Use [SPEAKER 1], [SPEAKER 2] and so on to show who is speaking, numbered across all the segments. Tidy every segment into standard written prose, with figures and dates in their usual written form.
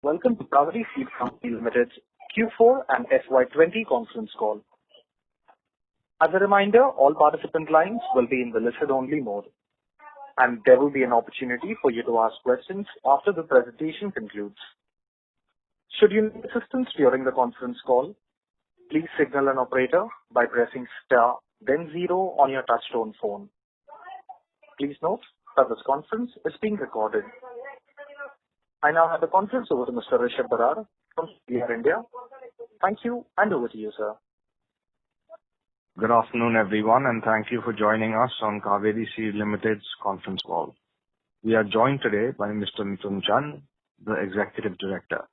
[SPEAKER 1] Welcome to Kaveri Seed Company Limited's Q4 and FY20 conference call. As a reminder, all participant lines will be in the listen-only mode, and there will be an opportunity for you to ask questions after the presentation concludes. Should you need assistance during the conference call, please signal an operator by pressing star, then 0 on your touchtone phone. Please note that this conference is being recorded. I now have the conference over to Mr. Rishabh Barar from CDR India. Thank you, and over to you, sir.
[SPEAKER 2] Good afternoon, everyone, and thank you for joining us on Kaveri Seed Limited's conference call. We are joined today by Mr. Mithun Chand, the Executive Director.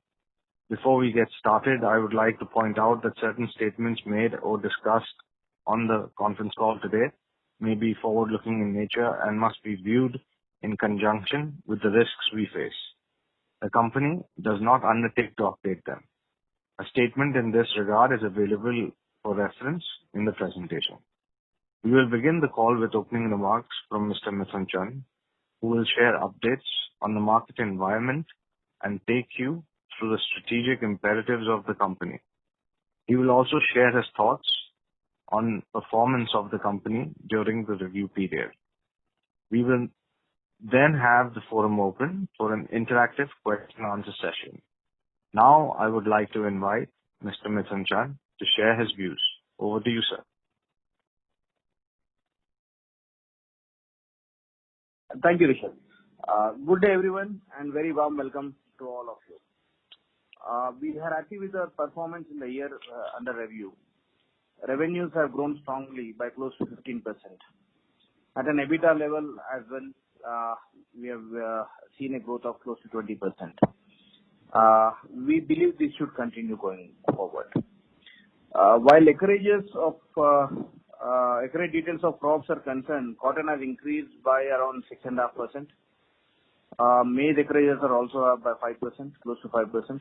[SPEAKER 2] Before we get started, I would like to point out that certain statements made or discussed on the conference call today may be forward-looking in nature and must be viewed in conjunction with the risks we face. The company does not undertake to update them. A statement in this regard is available for reference in the presentation. We will begin the call with opening remarks from Mr. Mithun Chand, who will share updates on the market environment and take you through the strategic imperatives of the company. He will also share his thoughts on performance of the company during the review period. We will then have the forum open for an interactive question and answer session. Now, I would like to invite Mr. Mithun Chand to share his views. Over to you, sir.
[SPEAKER 3] Thank you, Rishabh. Good day, everyone, and very warm welcome to all of you. We are happy with the performance in the year under review. Revenues have grown strongly by close to 15%. At an EBITDA level as well, we have seen a growth of close to 20%. We believe this should continue going forward. While acreage details of crops are concerned, cotton has increased by around 6.5%. Maize acreages are also up by 5%, close to 5%.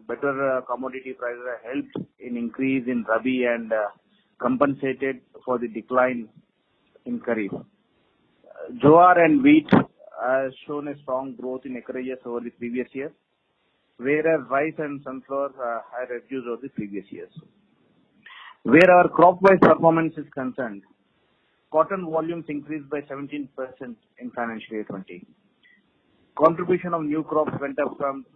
[SPEAKER 3] Better commodity prices have helped in increase in Rabi and compensated for the decline in Kharif. Jowar and wheat has shown a strong growth in acreages over the previous year, whereas rice and sunflower had reduced over the previous years. Where our crop-wise performance is concerned, cotton volumes increased by 17% in financial year 20. Contribution of new crops went up from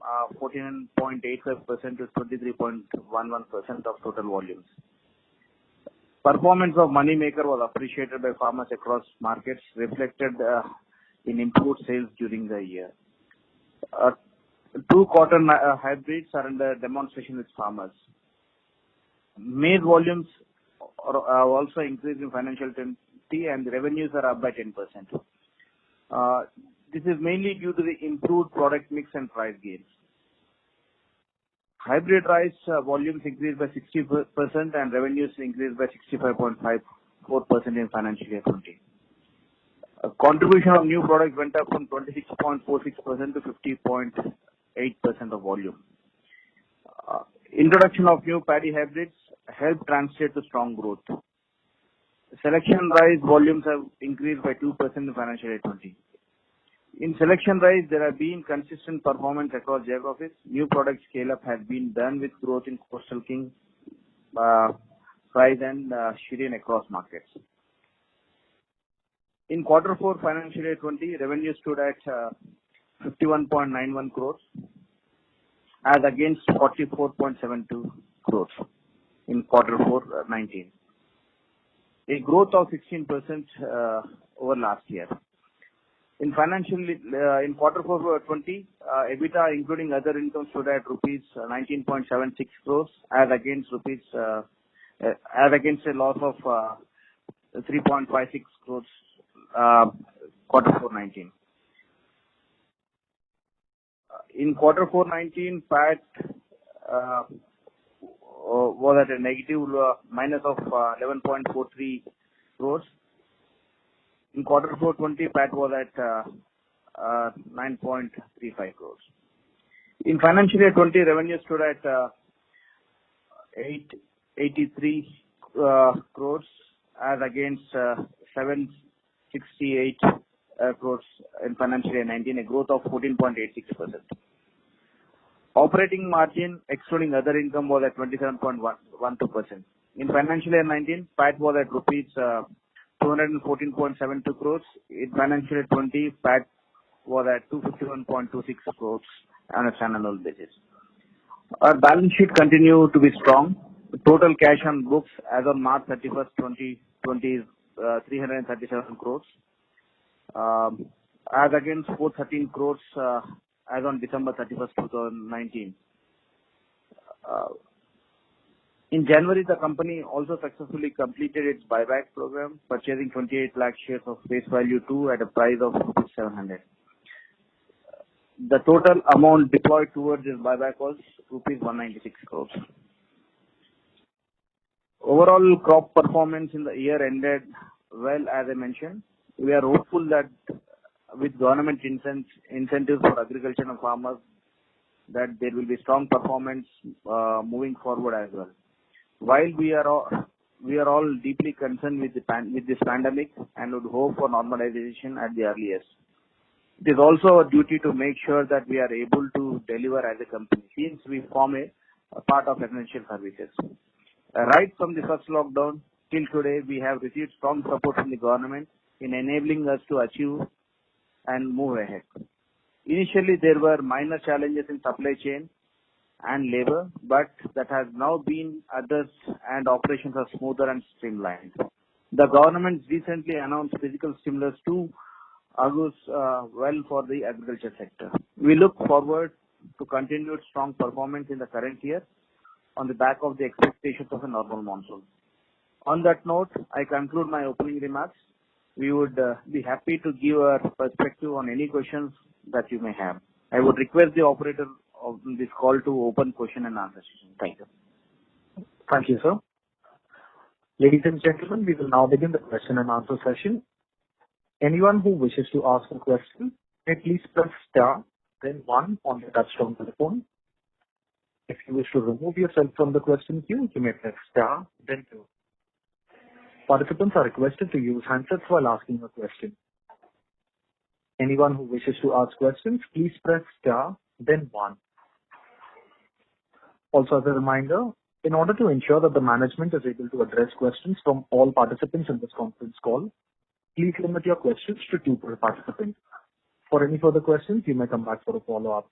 [SPEAKER 3] 14.85% to 23.11% of total volumes. Performance of Moneymaker was appreciated by farmers across markets, reflected in improved sales during the year. Two cotton hybrids are under demonstration with farmers. Maize volumes are also increased in financial 20 and the revenues are up by 10%. This is mainly due to the improved product mix and price gains. Hybrid rice volumes increased by 60% and revenues increased by 65.54% in financial year 20. Contribution of new products went up from 26.46% to 50.8% of volume. Introduction of new paddy hybrids helped translate to strong growth. Selection rice volumes have increased by 2% in financial year 20. In selection rice, there have been consistent performance across geographies. New product scale-up has been done with growth in Coastal King, Price and Shireen across markets. In quarter 4 financial year 20, revenue stood at 51.91 crores as against 44.72 crores in quarter 4 19. A growth of 16% over last year. In quarter 4 20, EBITDA including other income stood at rupees 19.76 crores as against a loss of 3.56 crores quarter 4 19. In quarter 4 19, PAT was at a negative minus of 11.43 crores. In quarter 4 20, PAT was at 9.35 crores. In financial year 20, revenue stood at 883 crores as against 768 crores in financial year 19, a growth of 14.86%. Operating margin excluding other income was at 27.12%. In financial year 19, PAT was at rupees 214.72 crores. In financial year 20, PAT was at 251.26 crores on a standalone basis. Our balance sheet continued to be strong. Total cash on books as on March 31st, 2020 is 337 crores, as against 413 crores as on December 31st, 2019. In January, the company also successfully completed its buyback program, purchasing 28 lakh shares of face value 2 at a price of 700. The total amount deployed towards this buyback was rupees 196 crores. Overall crop performance in the year ended well, as I mentioned. We are hopeful that with government incentives for agricultural farmers, that there will be strong performance moving forward as well. While we are all deeply concerned with this pandemic and would hope for normalization at the earliest, it is also a duty to make sure that we are able to deliver as a company, since we form a part of essential services. Right from the first lockdown till today, we have received strong support from the government in enabling us to achieve and move ahead. Initially, there were minor challenges in supply chain and labor, but that has now been addressed and operations are smoother and streamlined. The government recently announced physical stimulus to augurs well for the agriculture sector. We look forward to continued strong performance in the current year on the back of the expectations of a normal monsoon. On that note, I conclude my opening remarks. We would be happy to give our perspective on any questions that you may have. I would request the operator of this call to open question and answer session. Thank you.
[SPEAKER 1] Thank you, sir. Ladies and gentlemen, we will now begin the question and answer session. Anyone who wishes to ask a question may please press star, then 1 on the touchtone telephone. If you wish to remove yourself from the question queue, you may press star, then 2. Participants are requested to use handsets while asking a question. Anyone who wishes to ask questions, please press star, then 1. Also, as a reminder, in order to ensure that the management is able to address questions from all participants in this conference call, please limit your questions to 2 per participant. For any further questions, you may come back for a follow-up.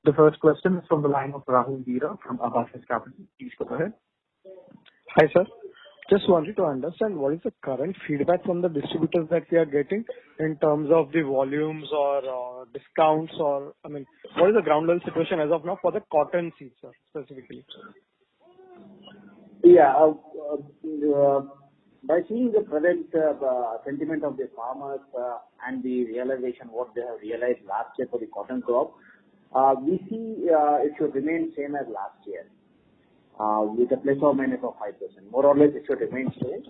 [SPEAKER 1] The first question is from the line of Rahul Veera from Abakkus Capital. Please go ahead.
[SPEAKER 4] Hi, sir. Just wanted to understand what is the current feedback from the distributors that we are getting in terms of the volumes or discounts, or, what is the ground level situation as of now for the cotton seeds, sir, specifically?
[SPEAKER 3] Yeah. By seeing the present sentiment of the farmers and the realization what they have realized last year for the cotton crop, we see it should remain same as last year, with a plus or minus of 5%. More or less, it should remain same.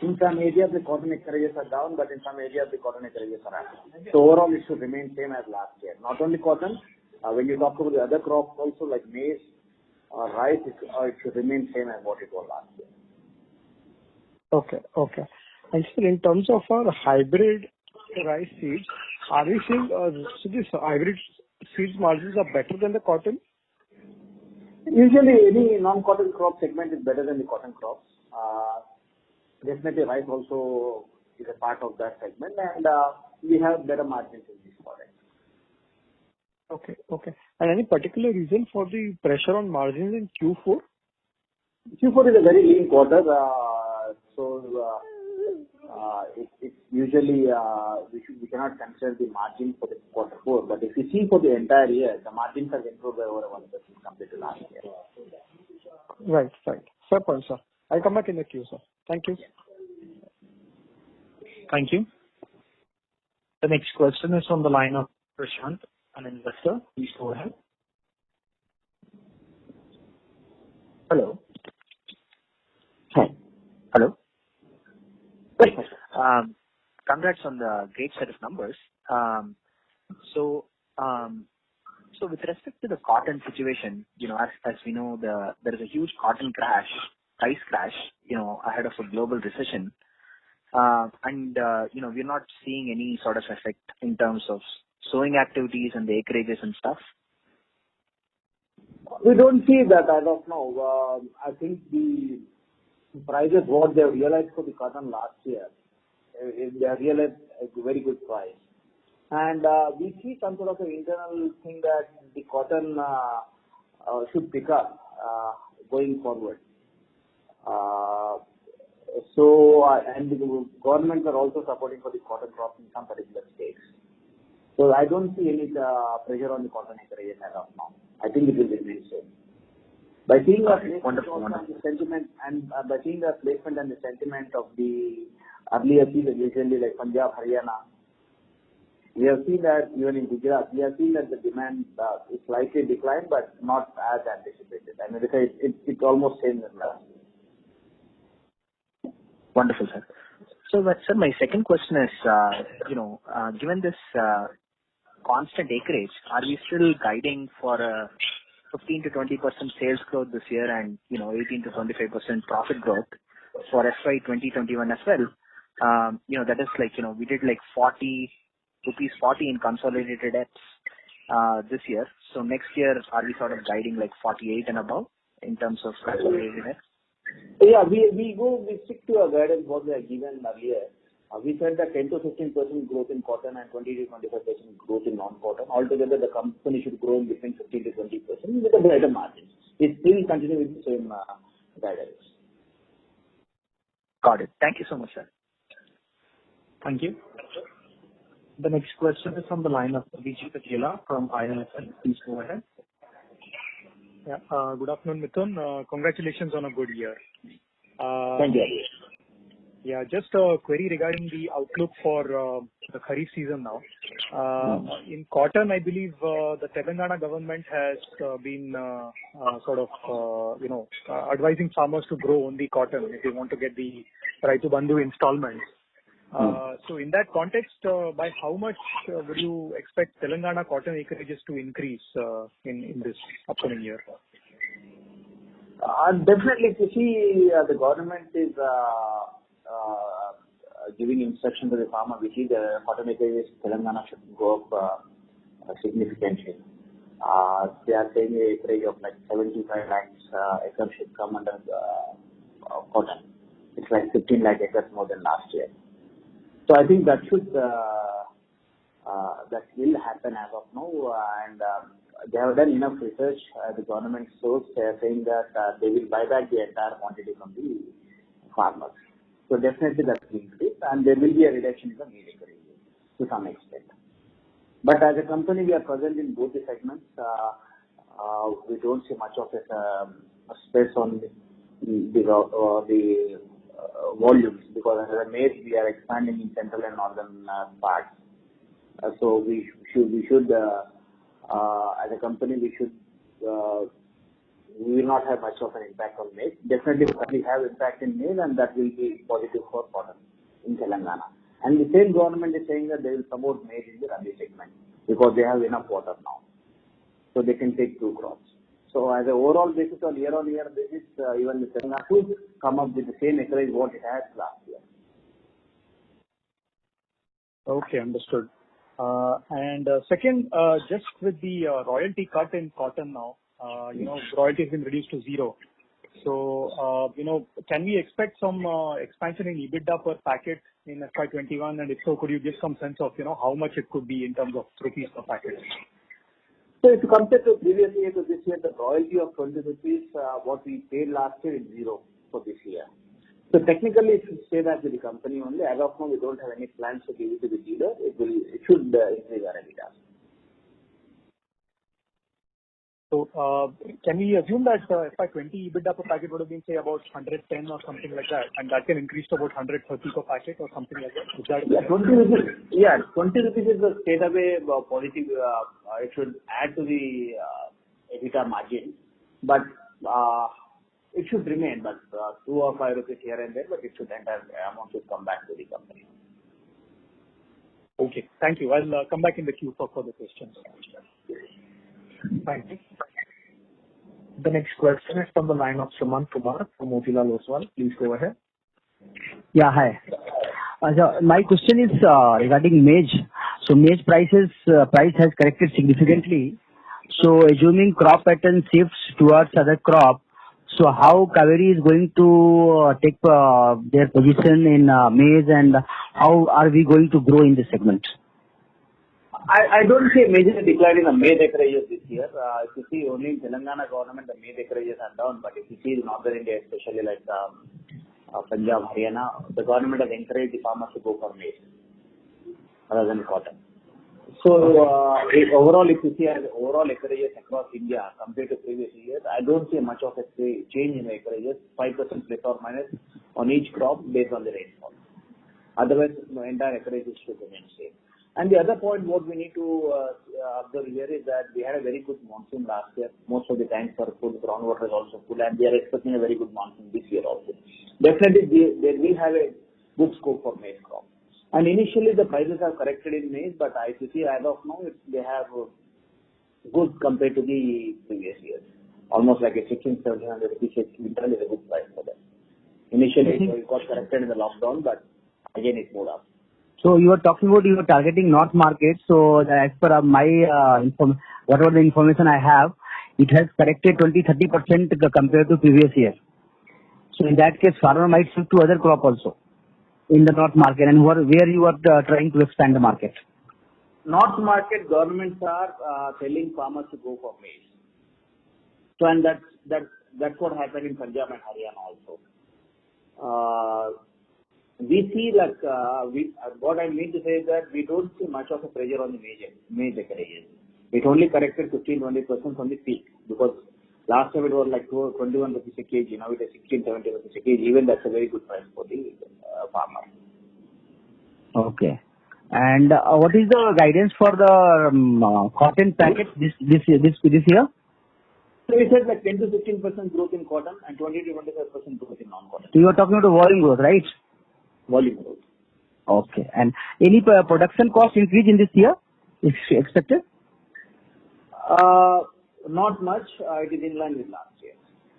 [SPEAKER 3] In some areas, the cotton acreages are down, but in some areas, the cotton acreages are up. So overall, it should remain same as last year. Not only cotton, when you talk about the other crops also, like maize or rice, it should remain same as what it was last year.
[SPEAKER 4] Okay. And sir, in terms of our hybrid rice seeds, are we seeing so these hybrid seeds margins are better than the cotton?
[SPEAKER 3] Usually, any non-cotton crop segment is better than the cotton crops. Definitely, rice also is a part of that segment, and we have better margins in this product.
[SPEAKER 4] Okay. And any particular reason for the pressure on margins in Q4?
[SPEAKER 3] Q4 is a very lean quarter, it's usually we cannot consider the margin for the quarter 4. But if you see for the entire year, the margins have improved by over 1% compared to last year.
[SPEAKER 4] Right. Fair point, sir. I'll come back in the queue, sir. Thank you.
[SPEAKER 1] Thank you. The next question is from the line of Prashant, an investor. Please go ahead. Hello.
[SPEAKER 5] Hi.
[SPEAKER 1] Hello.
[SPEAKER 5] Congrats on the great set of numbers. So with respect to the cotton situation, as we know, there is a huge cotton price crash, ahead of a global recession. And we're not seeing any sort of effect in terms of sowing activities and the acreages and stuff?
[SPEAKER 3] We don't see that as of now. I think the prices, what they have realized for the cotton last year, they have realized a very good price. And we see some sort of an internal thing that the cotton should pick up going forward. And the governments are also supporting for the cotton crop in some particular states. So I don't see any pressure on the cotton acreage as of now. I think it will remain same. By seeing the placement and the sentiment, and by seeing the placement and the sentiment of the earlier season, usually like Punjab, Haryana, we have seen that even in Gujarat, we have seen that the demand is slightly declined, but not as anticipated. I mean, it's almost same as last year.
[SPEAKER 5] Wonderful, sir. So, sir, my second question is, given this constant acreage, are we still guiding for a 15 to 20% sales growth this year and 18 to 25% profit growth for FY 2021 as well? That is like we did like 40 in consolidated EPS this year. So next year, are we sort of guiding like 48 and above in terms of consolidated EPS?
[SPEAKER 3] Yeah, we stick to our guidance what we have given earlier. We said that 10 to 15% growth in cotton and 20 to 25% growth in non-cotton. Altogether, the company should grow in between 15 to 20% with a better margin. We still continue with the same guidance.
[SPEAKER 5] Got it. Thank you so much, sir.
[SPEAKER 1] Thank you. The next question is from the line of Abhijit Akela from IIFL. Please go ahead.
[SPEAKER 4] Yeah. Good afternoon, Mithun. Congratulations on a good year.
[SPEAKER 3] Thank you.
[SPEAKER 4] Yeah, just a query regarding the outlook for the Kharif season now. In cotton, I believe the Telangana government has been advising farmers to grow only cotton if they want to get the Raitu Bandhu installments. So in that context, by how much would you expect Telangana cotton acreages to increase in this upcoming year?
[SPEAKER 3] Definitely, you see, the government is giving instruction to the farmer, which is the cotton acreages in Telangana should go up significantly. They are saying an acreage of like 75 lakhs acres should come under cotton. It's like 15 lakh acres more than last year. So I think that will happen as of now, and they have done enough research. The government source, they are saying that they will buy back the entire quantity from the farmers. So definitely that will increase, and there will be a reduction in the meal acreage to some extent. But as a company, we are present in both the segments. We don't see much of a space on the volumes, because as a maize we are expanding in central and northern parts. So we should as a company we will not have much of an impact on maize. Definitely we have impact in maize, and that will be positive for cotton in Telangana. And the same government is saying that they will promote maize in the Rabi segment because they have enough water now, so they can take 2 crops. So as an overall basis or year-on-year basis, even the Telangana should come up with the same acreage what it had last year.
[SPEAKER 4] Okay, understood. And second, just with the royalty cut in cotton now, royalty has been reduced to 0. So, can we expect some expansion in EBITDA per packet in FY21? And if so, could you give some sense of, how much it could be in terms of rupees per packet?
[SPEAKER 3] So if you compare to previous year to this year, the royalty of 20 rupees, what we paid last year is 0 for this year. So technically, it should stay that with the company only. As of now, we don't have any plans to give it to the dealer. It should increase our EBITDA.
[SPEAKER 4] So, can we assume that FY20 EBITDA per packet would have been, say, about 110 or something like that, and that can increase to about 130 per packet or something like that? Is that
[SPEAKER 3] 20 rupees. Yeah, 20 rupees is a straight away positive. It should add to the EBITDA margin, but it should remain. But 2 or 5 rupees here and there, but it should entire amount should come back to the company.
[SPEAKER 4] Okay, thank you. I'll come back in the queue for further questions.
[SPEAKER 1] Thank you. The next question is from the line of Sumant Kumar from Motilal Oswal. Please go ahead.
[SPEAKER 6] Yeah, hi. My question is regarding maize. So maize price has corrected significantly. So assuming crop pattern shifts towards other crop, so how Kaveri is going to take their position in maize, and how are we going to grow in this segment?
[SPEAKER 3] I don't see a major decline in the maize acreages this year. If you see only in Telangana government, the maize acreages are down, but if you see in northern India, especially like Punjab, Haryana, the government has encouraged the farmers to go for maize rather than cotton. So overall, if you see overall acreages across India compared to previous years, I don't see much of a change in the acreages, 5% plus or minus on each crop based on the rainfall. Otherwise, the entire acreages should remain same. And the other point what we need to observe here is that we had a very good monsoon last year. Most of the tanks are full, groundwater is also full, and we are expecting a very good monsoon this year also. Definitely, they will have a good scope for maize crop. And initially, the prices have corrected in maize, but I see as of now, they have good compared to the previous years. Almost like a 1600-1700 rupees quintal is a good price for them. Initially, it got corrected in the lockdown, but again, it moved up.
[SPEAKER 6] So you are talking about you are targeting north market. So as per my whatever the information I have, it has corrected 20-30% compared to previous year. So in that case, farmer might shift to other crop also in the north market, and where you are trying to expand the market.
[SPEAKER 3] North market governments are telling farmers to go for maize. So and that's what happened in Punjab and Haryana also. We see like what I mean to say is that we don't see much of a pressure on the maize acreages. It only corrected 15-20% from the peak, because last time it was like 21 rupees a kg. Now it is 16-17 rupees a kg. Even that's a very good price for the farmer. Okay.
[SPEAKER 6] And what is the guidance for the cotton packet this year?
[SPEAKER 3] So we said like 10-15% growth in cotton and 20-25% growth in non-cotton.
[SPEAKER 6] So you are talking about the volume growth, right?
[SPEAKER 3] Volume growth.
[SPEAKER 6] Okay. And any production cost increase in this year is expected?
[SPEAKER 3] Not much. It is in line with last year.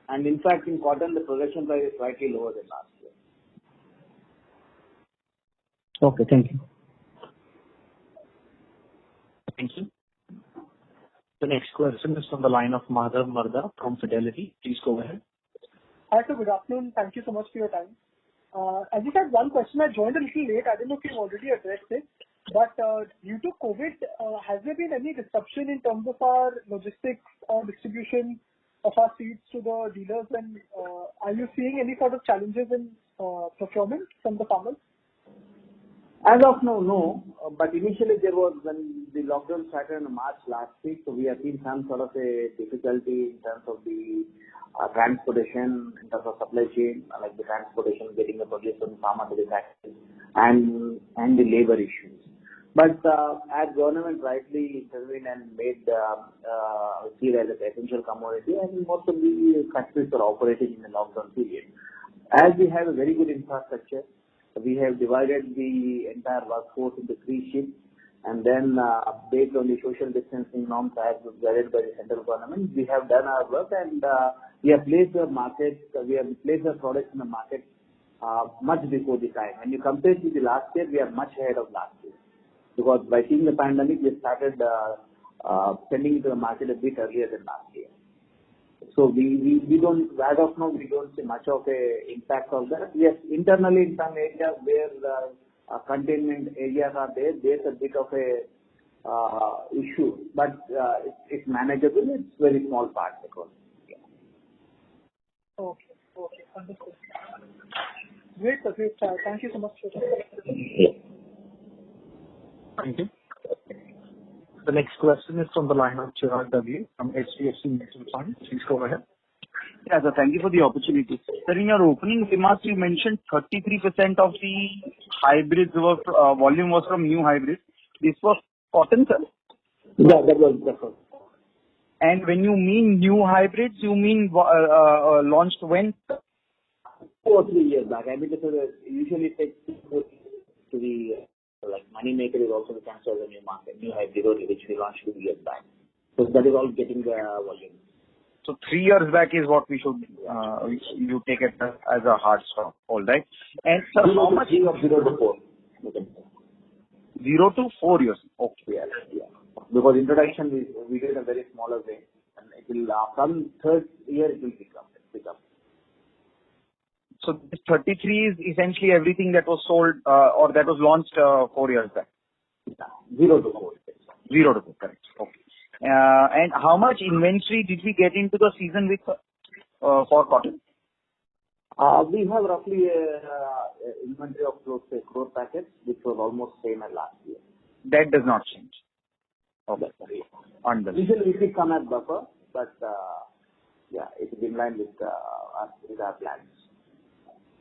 [SPEAKER 3] And in fact, in cotton, the production price is slightly lower than last year.
[SPEAKER 6] Okay. Thank you.
[SPEAKER 1] Thank you. The next question is from the line of Madhav Marda from Fidelity. Please go ahead.
[SPEAKER 4] Hi, sir. Good afternoon. Thank you so much for your time. I just had one question. I joined a little late. I don't know if you've already addressed it. But due to COVID, has there been any disruption in terms of our logistics or distribution of our seeds to the dealers? And are you seeing any sort of challenges in procurement from the farmers?
[SPEAKER 3] As of now, no. But initially there was, when the lockdown started in March last week, so we have seen some sort of a difficulty in terms of the transportation, in terms of supply chain, like the transportation, getting the produce from farmer to the factory, and the labor issues. But as government rightly intervened and made seed as an essential commodity, and most of the factories are operating in the lockdown period. As we have a very good infrastructure, we have divided the entire workforce into 3 shifts, and then based on the social distancing norms as guided by the central government, we have done our work, and we have placed the products in the market much before the time. When you compare to the last year, we are much ahead of last year, because by seeing the pandemic, we started sending it to the market a bit earlier than last year. So we don't, as of now, we don't see much of a impact of that. Yes, internally in some areas where the containment areas are there, there's a bit of a issue, but it's manageable. It's very small part because. Yeah.
[SPEAKER 4] Okay. Understood. Great, sir. Great. Thank you so much for that.
[SPEAKER 1] Thank you. The next question is from the line of Chirag Dagli from HDFC Mutual Fund. Please go ahead.
[SPEAKER 7] Yeah, sir. Thank you for the opportunity. Sir, in your opening remarks, you mentioned 33% of the hybrids volume was from new hybrids. This was cotton, sir?
[SPEAKER 3] Yeah, that was.
[SPEAKER 7] And when you mean new hybrids, you mean launched when?
[SPEAKER 3] 2 or 3 years back. I mean, usually it takes 2 to 3 like Moneymaker is also the cancer of the new market, new hybrid which we launched 2 years back. So that is all getting the volume.
[SPEAKER 7] So 3 years back is what we should you take it as a hard stop, all right? And sir, how much
[SPEAKER 3] 0 to 4?
[SPEAKER 7] 0 to 4 years. Okay.
[SPEAKER 3] Yeah. Because introduction we did a very smaller way, and it will from third year it will pick up.
[SPEAKER 7] So this 33 is essentially everything that was sold or that was launched 4 years back.
[SPEAKER 3] Yeah. 0 to 4.
[SPEAKER 7] 0 to 4, correct. Okay. And how much inventory did we get into the season with for cotton?
[SPEAKER 3] We have roughly inventory of close to 1 crore packets, which was almost same as last year.
[SPEAKER 7] That does not change. Okay. Understood.
[SPEAKER 3] Usually we keep some as buffer, but yeah, it is in line with our plans.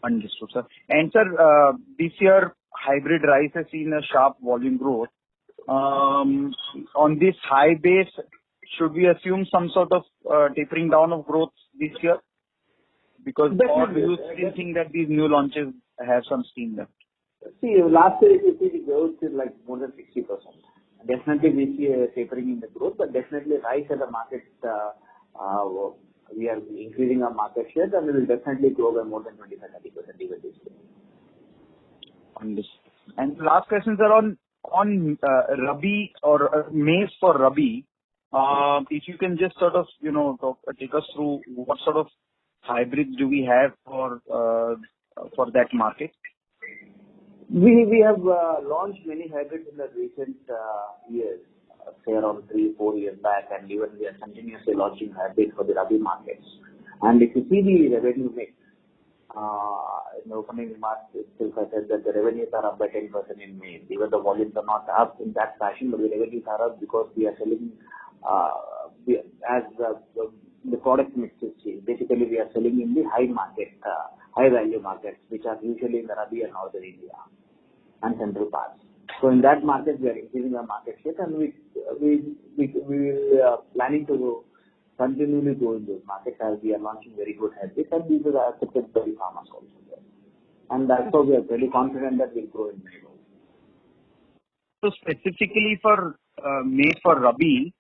[SPEAKER 7] Understood, sir. And sir, this year hybrid rice has seen a sharp volume growth. On this high base, should we assume some sort of tapering down of growth this year? Because or do you still think that these new launches have some steam left?
[SPEAKER 3] See, last year if you see the growth is like more than 60%. Definitely we see a tapering in the growth, but definitely rice as a market, we are increasing our market share, and we will definitely grow by more than 25-30% even this year.
[SPEAKER 7] Understood. And last questions are on Rabi or maize for Rabi. If you can just sort of take us through what sort of hybrids do we have for that market?
[SPEAKER 3] We have launched many hybrids in the recent years, say around 3-4 years back, and even we are continuously launching hybrids for the Rabi markets. And if you see the revenue mix, in the opening remarks, itself I said that the revenues are up by 10% in maize. Even the volumes are not up in that fashion, but the revenues are up because we are selling as the product mix is changed. Basically, we are selling in the high value markets, which are usually in the Rabi and Northern India and central parts. So in that market, we are increasing our market share, and we are planning to continually grow in those markets as we are launching very good hybrids, and these are accepted by the farmers also there. And that's why we are very confident that we'll grow in maize.
[SPEAKER 7] So specifically for maize for Rabi,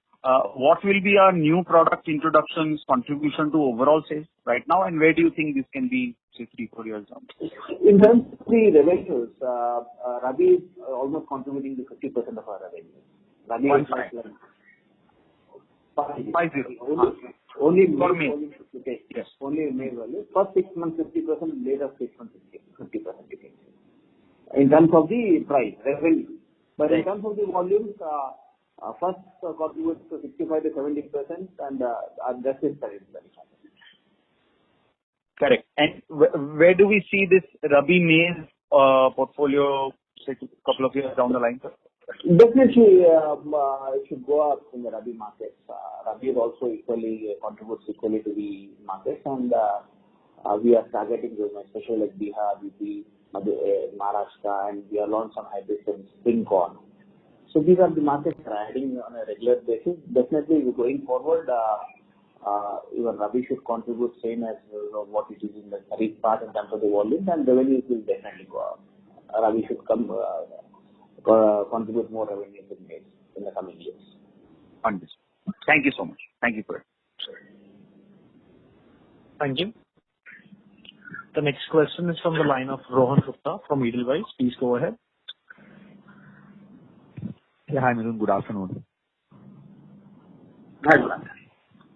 [SPEAKER 7] what will be our new product introductions contribution to overall sales right now, and where do you think this can be, say, 3-4 years down?
[SPEAKER 3] In terms of the revenues, Rabi is almost contributing to 50% of our revenue. Rabi is like 50. Only for maize. Yes. Only maize value. First 6 months 50%, later 6 months 50%. You can say. In terms of the price revenue, but in terms of the volumes, first contributes to 65-70%, and rest is 30%.
[SPEAKER 7] Correct. And where do we see this Rabi maize portfolio, say, a couple of years down the line, sir?
[SPEAKER 3] Definitely, it should go up in the Rabi markets. Rabi is also contributes equally to the markets, and we are targeting those, especially like Bihar, UP, Maharashtra, and we are launching some hybrids in spring corn. So these are the markets we are adding on a regular basis. Definitely, going forward, even Rabi should contribute same as what it is in the Kharif part in terms of the volume, and revenues will definitely go up. Rabi should contribute more revenue in maize in the coming years.
[SPEAKER 7] Understood. Thank you so much. Thank you for it.
[SPEAKER 1] Thank you. The next question is from the line of Rohan Gupta from Edelweiss. Please go ahead.
[SPEAKER 8] Yeah, hi, Mithun. Good afternoon.
[SPEAKER 3] Hi, Rohan.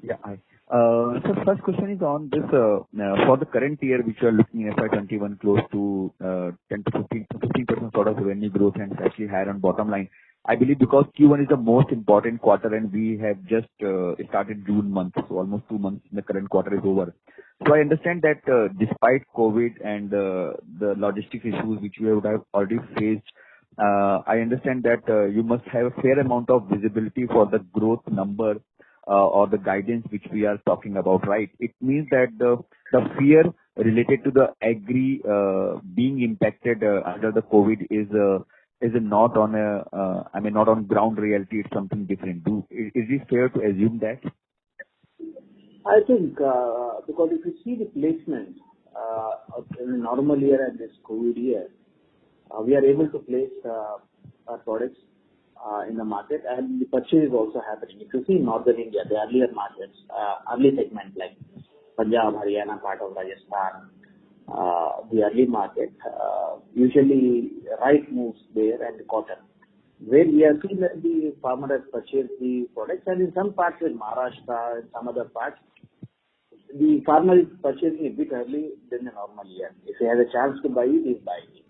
[SPEAKER 8] Yeah, hi. So first question is on this, for the current year, which you are looking at FY21 close to 10-15% sort of revenue growth and actually higher on bottom line. I believe because Q1 is the most important quarter and we have just started June month, so almost 2 months in the current quarter is over. So I understand that despite COVID and the logistic issues which we would have already faced, I understand that you must have a fair amount of visibility for the growth number or the guidance which we are talking about, right? It means that the fear related to the agri being impacted under the COVID is not on not on ground reality. It's something different. Is it fair to assume that?
[SPEAKER 3] I think because if you see the placement in a normal year and this COVID year, we are able to place our products in the market, and the purchase is also happening. If you see Northern India, the earlier markets, early segment like Punjab, Haryana, part of Rajasthan, the early market, usually rice moves there and the cotton.
[SPEAKER 9] where we have seen that the farmer has purchased the products, and in some parts in Maharashtra and some other parts, the farmer is purchasing a bit early than the normal year. If he has a chance to buy it, he is buying it.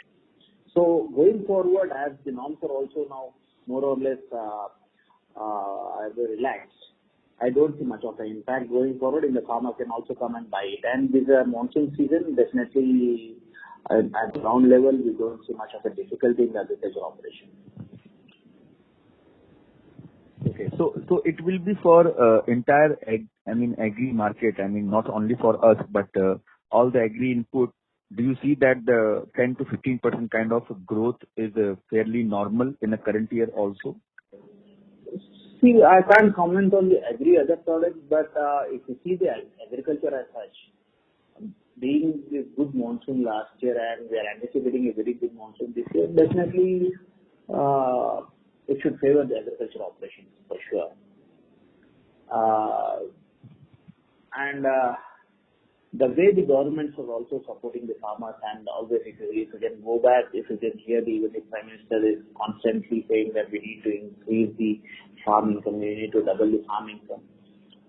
[SPEAKER 9] So going forward, as the norms are also now more or less relaxed, I don't see much of an impact going forward, and the farmer can also come and buy it. And this monsoon season, definitely at ground level, we don't see much of a difficulty in the agriculture operation.
[SPEAKER 8] Okay. So it will be for entire agri market. I mean, not only for us, but all the agri input. Do you see that the 10 to 15% kind of growth is fairly normal in the current year also?
[SPEAKER 9] See, I can't comment on the agri other products, but if you see the agriculture as such, being this good monsoon last year and we are anticipating a very good monsoon this year, definitely it should favor the agriculture operations for sure. The way the governments are also supporting the farmers, and always if you can go back, if you can hear even the Prime Minister is constantly saying that we need to increase the farm income, we need to double the farm income.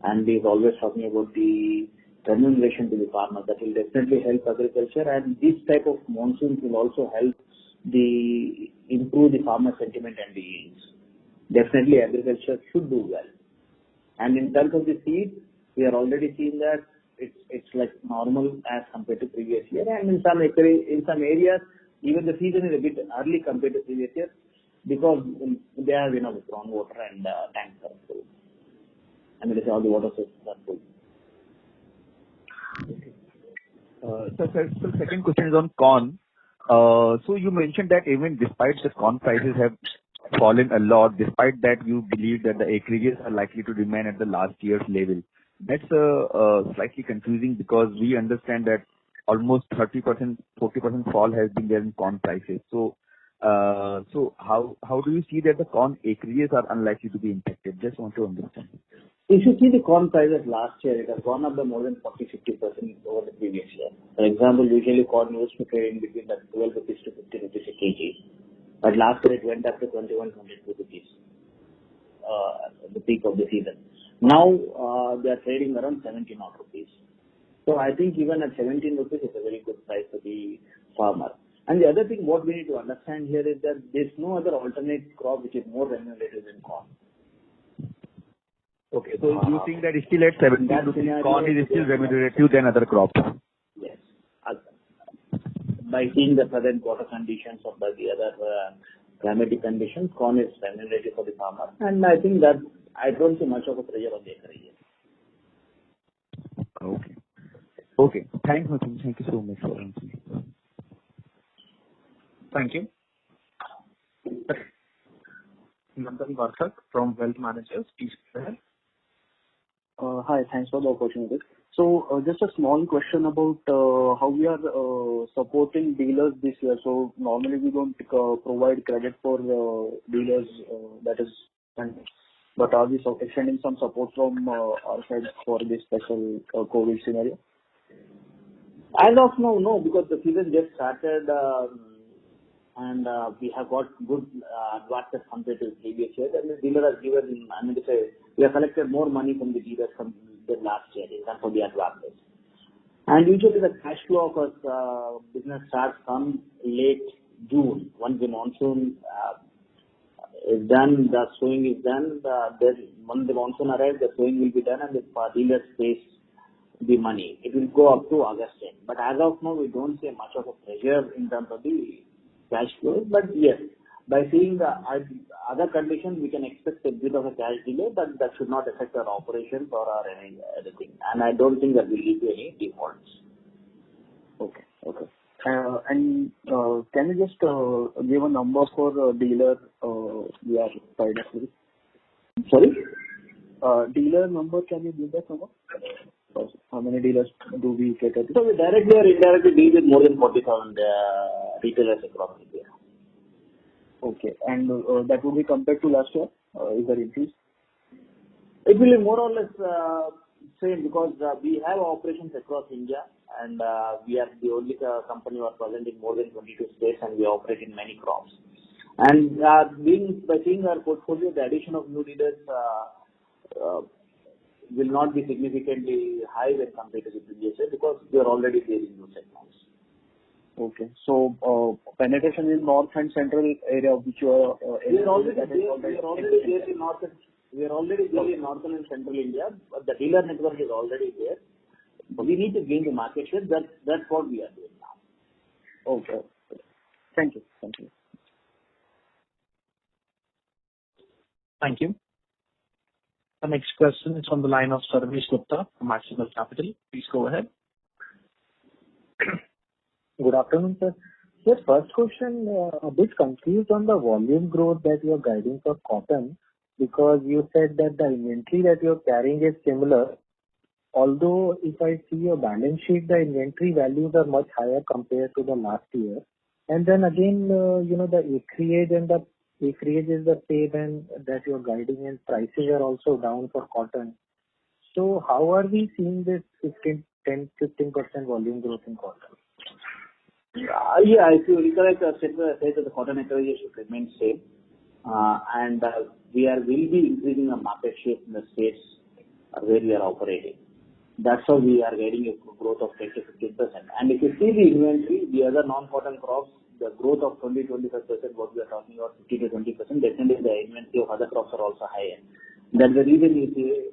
[SPEAKER 9] And he is always talking about the remuneration to the farmer. That will definitely help agriculture, and this type of monsoons will also help improve the farmer sentiment and the yields. Definitely agriculture should do well. And in terms of the seed, we are already seeing that it's like normal as compared to previous year, and in some areas even the season is a bit early compared to previous year because they have groundwater and tanks are full. I mean, all the water sources are full.
[SPEAKER 8] Okay. So second question is on corn. So you mentioned that even despite the corn prices have fallen a lot, despite that you believe that the acreages are likely to remain at the last year's level. That's slightly confusing because we understand that almost 30%, 40% fall has been there in corn prices. So how do you see that the corn acreages are unlikely to be impacted? Just want to understand.
[SPEAKER 9] If you see the corn prices last year, it has gone up by more than 40-50% over the previous year. For example, usually corn used to trade in between 12 rupees to 50 rupees a kg. But last year it went up to 21, 22 rupees at the peak of the season. Now they are trading around 17 odd rupees. So I think even at 17 rupees, it's a very good price for the farmer. And the other thing what we need to understand here is that there's no other alternate crop which is more remunerative than corn.
[SPEAKER 8] Okay, so you think that still at 17 rupees, corn is still remunerative than other crops?
[SPEAKER 9] Yes. By seeing the present water conditions or by the other climatic conditions, corn is remunerative for the farmer. And I think that I don't see much of a pressure on the acreage.
[SPEAKER 8] Okay. Thanks, Mithun. Thank you so much for answering.
[SPEAKER 1] Thank you. Nandan Varsak from Wealth Managers, please go ahead.
[SPEAKER 10] Hi, thanks for the opportunity. So just a small question about how we are supporting dealers this year. So normally we don't provide credit for dealers, but are we extending some support from our side for this special COVID scenario?
[SPEAKER 9] As of now, no, because the season just started and we have got good advances compared to the previous year. And the dealer has given, we have collected more money from the dealers from the last year in terms of the advances. And usually the cash flow of us business starts from late June. Once the monsoon is done, the sowing is done, when the monsoon arrives, the sowing will be done and the dealers pays the money. It will go up to August end. But as of now, we don't see much of a pressure in terms of the cash flow. But yes, by seeing the other conditions, we can expect a bit of a cash delay, but that should not affect our operations or our anything. And I don't think that will lead to any defaults.
[SPEAKER 10] Okay. And can you just give a number for dealer we are tied up with?
[SPEAKER 9] Sorry?
[SPEAKER 10] Dealer number, can you give that number? How many dealers do we cater to?
[SPEAKER 9] So we directly or indirectly deal with more than 40,000 retailers across India.
[SPEAKER 10] Okay. And that would be compared to last year? Is there increase?
[SPEAKER 9] It will be more or less same because we have operations across India and we are the only company who are present in more than 22 states and we operate in many crops. And by seeing our portfolio, the addition of new dealers will not be significantly high when compared to the previous year because we are already there in those segments.
[SPEAKER 10] Okay. So, penetration in north and central area which you are...
[SPEAKER 9] We are already there in northern and central India, but the dealer network is already there. We need to gain the market share. That's what we are doing now.
[SPEAKER 10] Okay. Thank you.
[SPEAKER 1] Thank you. The next question is on the line of Sarvesh Gupta from Maximal Capital. Please go ahead.
[SPEAKER 11] Good afternoon, sir. Sir, first question, a bit confused on the volume growth that you are guiding for cotton, because you said that the inventory that you're carrying is similar. Although if I see your balance sheet, the inventory values are much higher compared to the last year. And then again, the acreage is the same and that you're guiding, and prices are also down for cotton. So how are we seeing this 10-15% volume growth in cotton?
[SPEAKER 9] If you recollect, I said that the cotton acreage should remain same. And we will be increasing the market share in the states where we are operating. That's how we are getting a growth of 10-15%. And if you see the inventory, the other non-cotton crops, the growth of 20-25%, what we are talking about 50-20%, definitely the inventory of other crops are also higher. That's the reason you see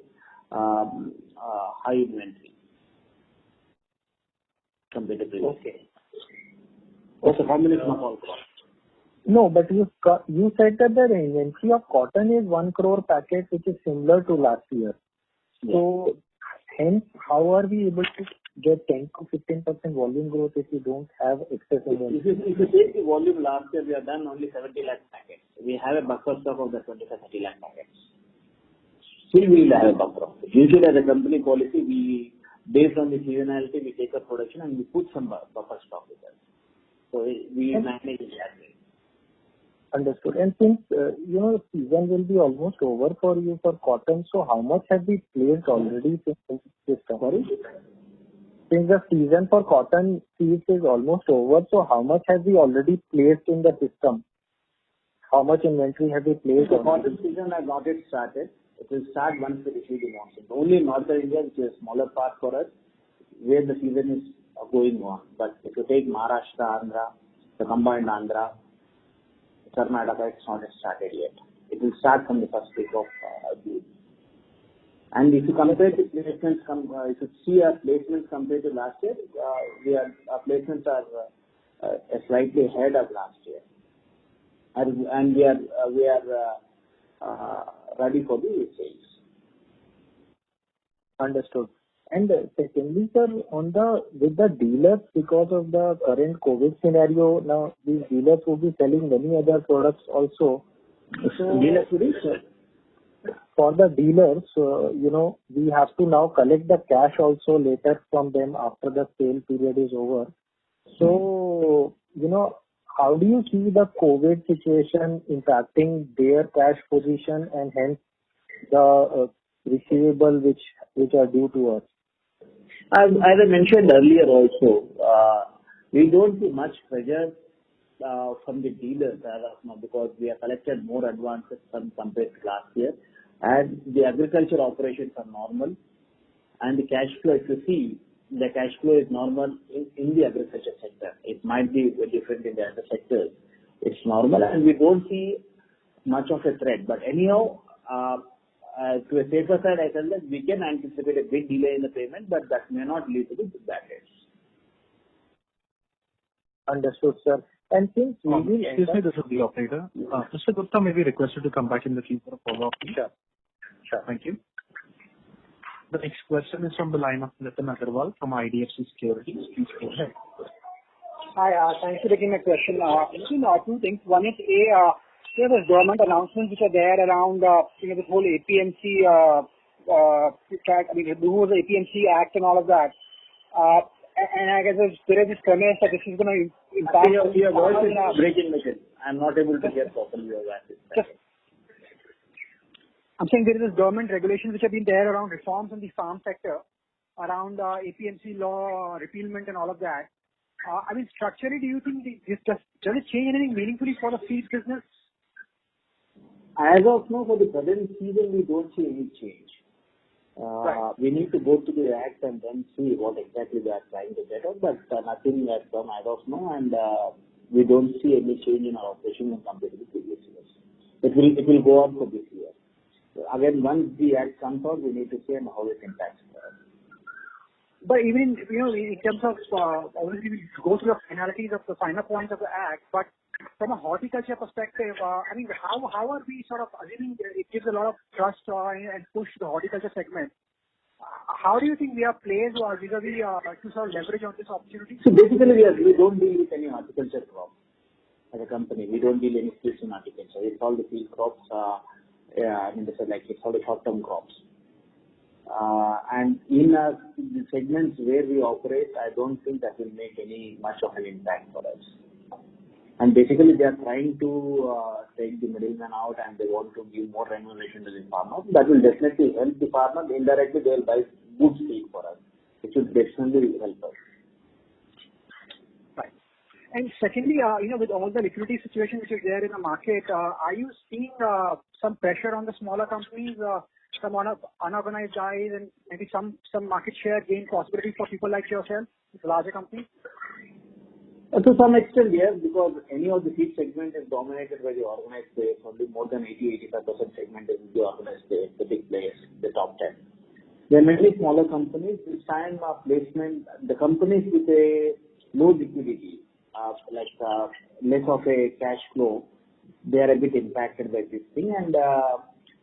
[SPEAKER 9] high inventory compared to previous.
[SPEAKER 11] Okay.
[SPEAKER 9] It's a combination of all crops.
[SPEAKER 11] No, but you said that the inventory of cotton is 1 crore packet, which is similar to last year.
[SPEAKER 9] Yeah.
[SPEAKER 11] So, hence, how are we able to get 10-15% volume growth if you don't have excess inventory?
[SPEAKER 9] If you take the volume last year, we have done only 70 lakh packets. We have a buffer stock of the 25-30 lakh packets. Still, we will have a buffer. Usually, as a company policy, based on the seasonality, we take up production and we put some buffer stock with us. So we manage it that way.
[SPEAKER 11] Understood. And since, the season will be almost over for you for cotton, so how much have we placed already in the system?
[SPEAKER 9] Sorry?
[SPEAKER 11] Since the season for cotton seeds is almost over, so how much have we already placed in the system? How much inventory have we placed?
[SPEAKER 9] The cotton season has not yet started. It will start once we receive the monsoon. Only in northern India, which is a smaller part for us, where the season is going on. But if you take Maharashtra, Andhra, the combined Andhra, Karnataka, it's not started yet. It will start from the first week of June. And if you compare the placements, if you see our placements compared to last year, our placements are slightly ahead of last year. And we are ready for the sales.
[SPEAKER 11] Understood. And secondly, sir, with the dealers, because of the current COVID scenario, now these dealers will be selling many other products also. So,
[SPEAKER 9] Dealers,
[SPEAKER 11] for the dealers, we have to now collect the cash also later from them after the sale period is over. So, how do you see the COVID situation impacting their cash position and hence the receivable which are due to us?
[SPEAKER 9] As I mentioned earlier also, we don't see much pressure from the dealers as of now because we have collected more advances compared to last year. And the agriculture operations are normal. And the cash flow, if you see, the cash flow is normal in the agriculture sector. It might be different in the other sectors. It's normal and we don't see much of a threat. But anyhow, to a safer side, I tell that we can anticipate a big delay in the payment, but that may not lead to the bad debts.
[SPEAKER 11] Understood, sir. And since we will...
[SPEAKER 1] Excuse me, this is the operator. Mr. Gupta may be requested to come back in the queue for a follow-up. Sure. Thank you. The next question is from the line of Nitin Agarwal from IDFC Securities. Please go ahead.
[SPEAKER 12] Hi, thanks for taking my question. Two things. One is, there was government announcements which are there around, this whole APMC, the whole APMC Act and all of that. And I guess there is this premise that this is going to impact...
[SPEAKER 9] Your voice is breaking, Nitin. I'm not able to hear properly your voice.
[SPEAKER 12] I'm saying there is this government regulations which have been there around reforms in the farm sector, around APMC law, repealment and all of that. I mean, structurally, do you think does it change anything meaningfully for the seeds business?
[SPEAKER 9] As of now, for the present season, we don't see any change.
[SPEAKER 12] Right.
[SPEAKER 9] We need to go to the act and then see what exactly they are trying to get at, but nothing has come as of now, and we don't see any change in our operation when compared to the previous years. It will go on for this year. Again, once the act comes out, we need to see and how it impacts us.
[SPEAKER 12] But even in terms of obviously we go through the finalities of the finer points of the act, but from a horticulture perspective, I mean, how are we sort of assuming it gives a lot of trust and push to the horticulture segment? How do you think we are placed or vis-a-vis to sort of leverage on this opportunity?
[SPEAKER 9] So basically, we don't deal with any horticulture crops as a company. We don't deal any fields in horticulture. It's all the field crops. It's all the short-term crops. And in the segments where we operate, I don't think that will make any much of an impact for us. And basically, they are trying to take the middleman out, and they want to give more remuneration to the farmer. That will definitely help the farmer. Indirectly, they will buy good seed for us. It should definitely help us.
[SPEAKER 12] Right. And secondly, with all the liquidity situation which is there in the market, are you seeing some pressure on the smaller companies, some unorganized guys, and maybe some market share gain possibility for people like yourself, the larger companies?
[SPEAKER 9] To some extent, yes, because any of the seed segment is dominated by the organized players. Only more than 80-85% segment is the organized players, the big players, the top 10. There are many smaller companies. This time placement, the companies with a low liquidity, less of a cash flow, they are a bit impacted by this thing, and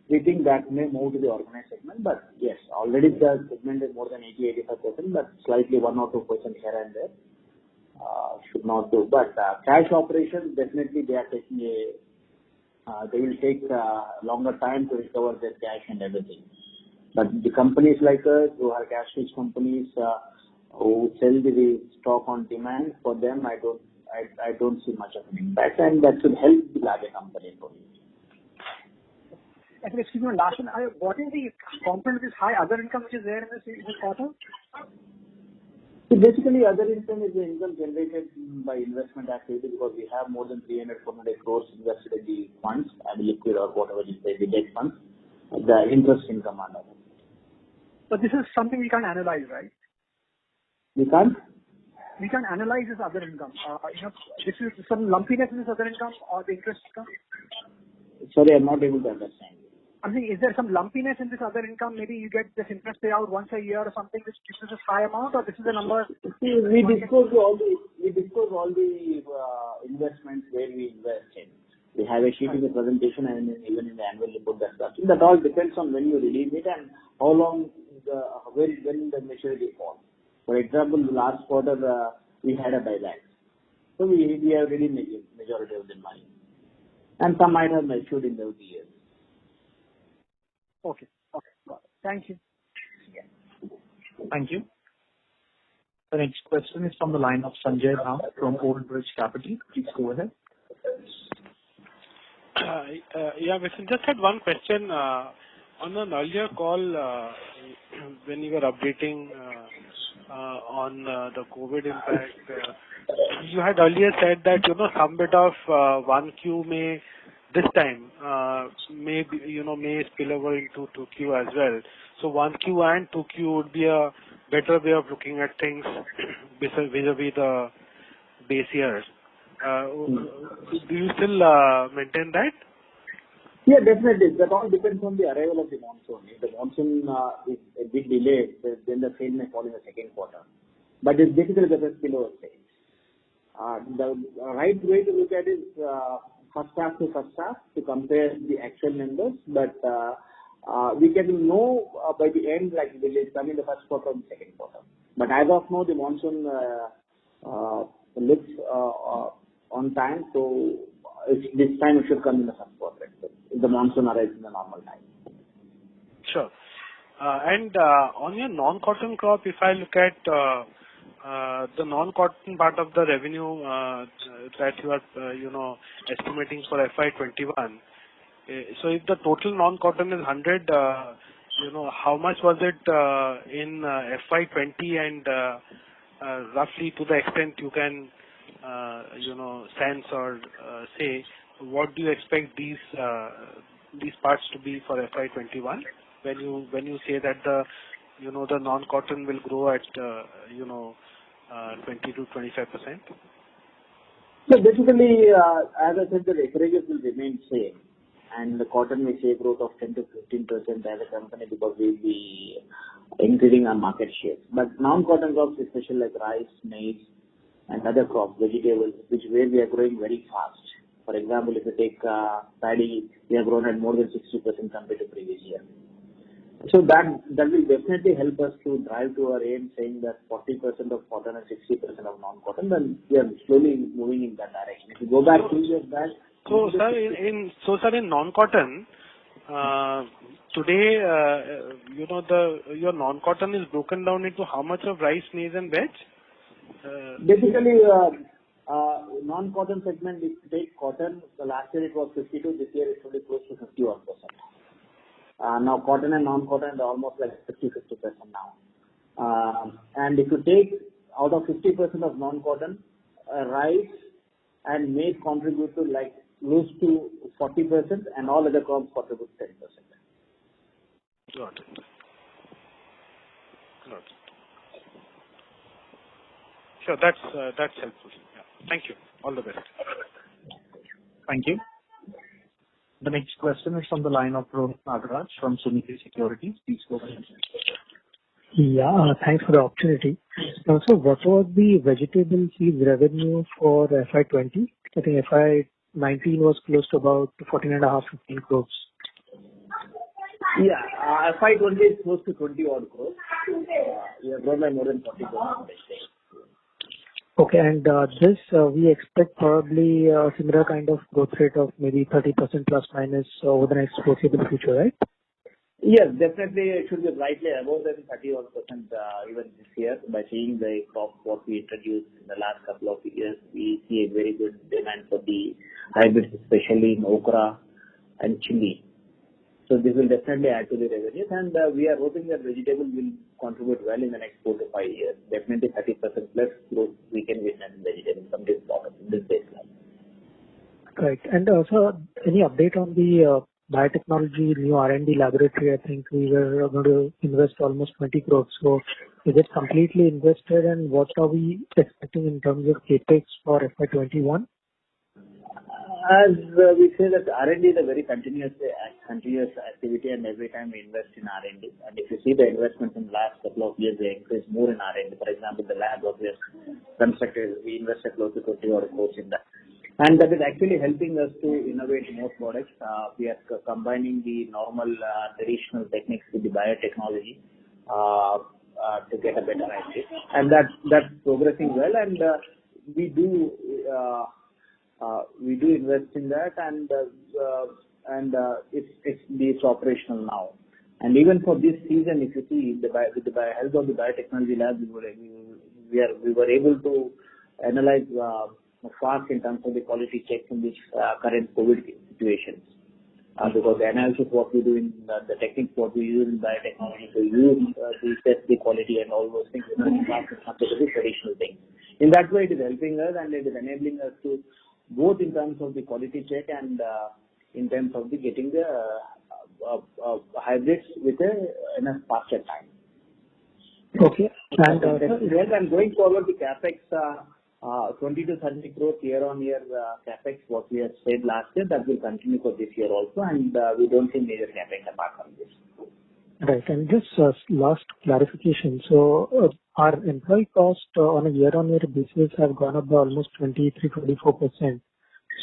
[SPEAKER 9] we think that may move to the organized segment. But yes, already the segment is more than 80-85%, but slightly 1 or 2% here and there. Should not do. But cash operations, definitely they are taking they will take longer time to recover their cash and everything. But the companies like us, who are cash-rich companies, who sell the stock on demand, for them, I don't see much of an impact, and that should help the larger companies for you.
[SPEAKER 12] Excuse me, last one. What is the component of this high other income which is there in this quarter?
[SPEAKER 9] So basically, other income is the income generated by investment activity, because we have more than 300-400 crores invested in the funds, and liquid or whatever you say, the debt funds, the interest income on that.
[SPEAKER 12] But this is something we can't analyze, right?
[SPEAKER 9] We can't?
[SPEAKER 12] We can analyze this other income. This is some lumpiness in this other income or the interest income?
[SPEAKER 9] Sorry, I'm not able to understand.
[SPEAKER 12] I'm saying, is there some lumpiness in this other income? Maybe you get this interest payout once a year or something, which gives us a high amount, or this is a number?
[SPEAKER 9] We disclose all the investments where we invest in. We have a sheet in the presentation and even in the annual report that stuff. That all depends on when you redeem it and how long when the maturity falls. For example, last quarter we had a buyback, so we have redeemed majority of the money, and some might have matured in those years.
[SPEAKER 12] Okay. Got it. Thank you.
[SPEAKER 1] Thank you. The next question is from the line of Sanjay Ram from Old Bridge Capital. Please go ahead.
[SPEAKER 13] Vishnu, just had one question. On an earlier call, when you were updating on the COVID impact, you had earlier said that some bit of 1Q may this time may spill over into 2Q as well. So 1Q and 2Q would be a better way of looking at things vis-a-vis the base years. Do you still maintain that?
[SPEAKER 9] Yeah, definitely. That all depends on the arrival of the monsoon. If the monsoon is a bit delayed, then the sale may fall in the second quarter. But it's difficult to get spillover sales. The right way to look at it is first half to first half to compare the actual numbers. But we can know by the end, like will it come in the first quarter or the second quarter. But as of now, the monsoon looks on time, so this time it should come in the first quarter if the monsoon arrives in the normal time.
[SPEAKER 13] Sure. And on your non-cotton crop, if I look at the non-cotton part of the revenue that you are estimating for FY21, so if the total non-cotton is 100, how much was it in FY20, and roughly to the extent you can, sense or say, what do you expect these parts to be for FY21 when you say that the non-cotton will grow at 20 to 25%?
[SPEAKER 9] So basically, as I said, the acreages will remain same, and the cotton may see a growth of 10 to 15% as a company because we'll be increasing our market share. But non-cotton crops, especially like rice, maize, and other crops, vegetables, where we are growing very fast. For example, if you take paddy, we have grown at more than 60% compared to previous year. So that will definitely help us to drive to our aim, saying that 40% of cotton and 60% of non-cotton. Then we are slowly moving in that direction. If you go back 2 years back.
[SPEAKER 13] So sir, in non-cotton, today, your non-cotton is broken down into how much of rice, maize, and veg?
[SPEAKER 9] Basically, non-cotton segment, if you take cotton, the last year it was 52, this year it will be close to 51%. Now cotton and non-cotton are almost like 50% now. And if you take out of 50% of non-cotton, rice and maize contribute to like close to 40%, and all other crops contribute 10%.
[SPEAKER 13] Got it. Sure, that's helpful. Yeah. Thank you. All the best.
[SPEAKER 14] Thank you. The next question is from the line of Rohit Nagaraj from Sunidhi Securities. Please go ahead.
[SPEAKER 15] Yeah, thanks for the opportunity. So what was the vegetable seeds revenue for FY20? I think FY19 was close to about 14.5-15 crores.
[SPEAKER 9] Yeah, FY20 is close to 20 odd crores. We have grown by more than 40 crores.
[SPEAKER 15] Okay, and this we expect probably a similar kind of growth rate of maybe 30% plus minus over the next foreseeable future, right?
[SPEAKER 9] Yes, definitely it should be slightly above than 30 odd percent even this year. By seeing the crop what we introduced in the last couple of years, we see a very good demand for the hybrids, especially in okra and chili. So this will definitely add to the revenues, and we are hoping that vegetable will contribute well in the next 4 to 5 years. Definitely 30% plus growth we can witness in vegetable from this product, this baseline.
[SPEAKER 15] Right, and also any update on the biotechnology new R&D laboratory? I think we were going to invest almost 20 crores. So is it completely invested, and what are we expecting in terms of capex for FY21?
[SPEAKER 9] As we say that R&D is a very continuous activity, and every time we invest in R&D. And if you see the investments in the last couple of years, they increased more in R&D. For example, the lab what we have constructed, we invested close to 20 odd crores in that. And that is actually helping us to innovate more products. We are combining the normal traditional techniques with the biotechnology to get a better idea. And that's progressing well, and we do invest in that, and it's operational now. And even for this season, if you see with the help of the biotechnology lab, we were able to analyze fast in terms of the quality checks in this current COVID situations. Because the analysis what we do in the techniques what we use in biotechnology to test the quality and all those things, it's not the traditional thing. In that way, it is helping us, and it is enabling us to both in terms of the quality check and in terms of the getting the hybrids in a faster time.
[SPEAKER 15] Okay.
[SPEAKER 9] And going forward, the capex 20 to 30 crores year-on-year capex what we have said last year, that will continue for this year also, and we don't see major capex apart from this.
[SPEAKER 15] Right, and just last clarification. So our employee cost on a year-on-year basis have gone up by almost 23-24%.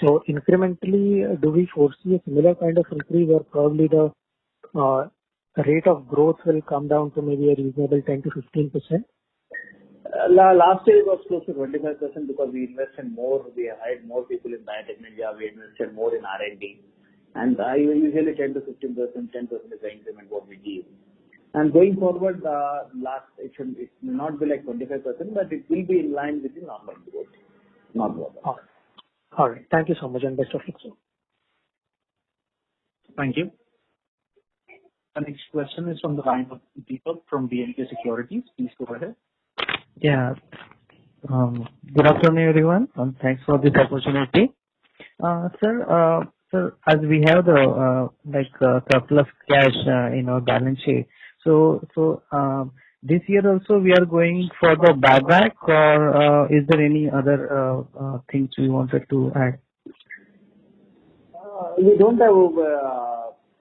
[SPEAKER 15] So incrementally, do we foresee a similar kind of increase, or probably the rate of growth will come down to maybe a reasonable 10 to 15%?
[SPEAKER 9] Last year it was close to 25% because we invested more, we hired more people in biotechnology, we invested more in R&D. And usually 10 to 15%, 10% is the increment what we give. And going forward, it will not be like 25%, but it will be in line with the normal growth. Not more.
[SPEAKER 15] All right. Thank you so much, and best of luck.
[SPEAKER 14] Thank you. The next question is from the line of Deepak from B&K Securities. Please go ahead.
[SPEAKER 16] Yeah. Good afternoon, everyone, and thanks for this opportunity. Sir, as we have the surplus cash in our balance sheet, this year also we are going for the buyback, or is there any other things we wanted to add?
[SPEAKER 9] We don't have,